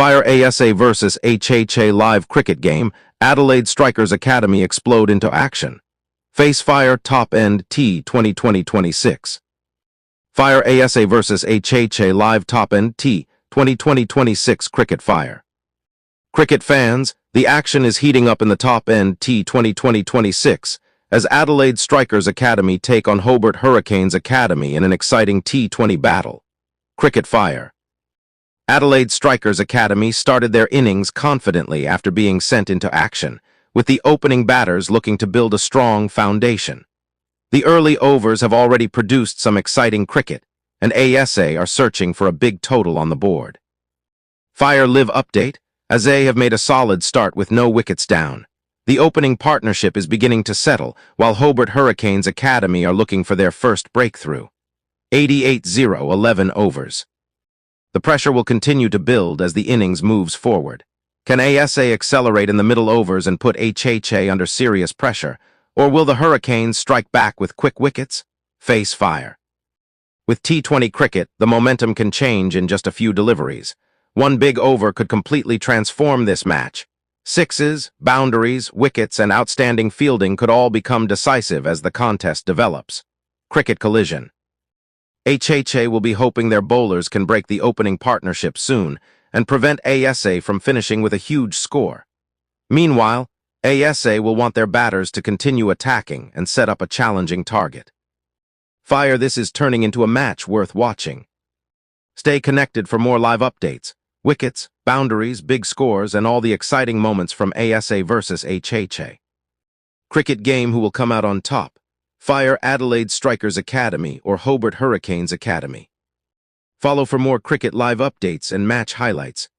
Fire ASA versus HHA live cricket game. Adelaide Strikers Academy explode into action. Face Fire Top End T20 Series. Fire ASA versus HHA live Top End T20 Series cricket fire. Cricket fans, the action is heating up in the Top End T20 Series as Adelaide Strikers Academy take on Hobart Hurricanes Academy in an exciting T20 battle. Cricket fire. Adelaide Strikers Academy started their innings confidently after being sent into action, with the opening batters looking to build a strong foundation. The early overs have already produced some exciting cricket, and ASA are searching for a big total on the board. Fire Live update, ASA have made a solid start with no wickets down. The opening partnership is beginning to settle, while Hobart Hurricanes Academy are looking for their first breakthrough. 88-0, 11 overs. The pressure will continue to build as the innings moves forward. Can ASA accelerate in the middle overs and put HHA under serious pressure, or will the Hurricanes strike back with quick wickets? Face Fire. With T20 cricket, the momentum can change in just a few deliveries. One big over could completely transform this match. Sixes, boundaries, wickets, and outstanding fielding could all become decisive as the contest develops. Cricket collision. HHA will be hoping their bowlers can break the opening partnership soon and prevent ASA from finishing with a huge score. Meanwhile, ASA will want their batters to continue attacking and set up a challenging target. Fire, this is turning into a match worth watching. Stay connected for more live updates, wickets, boundaries, big scores, and all the exciting moments from ASA versus HHA. Cricket game, who will come out on top? Fire Adelaide Strikers Academy or Hobart Hurricanes Academy. Follow for more cricket live updates and match highlights.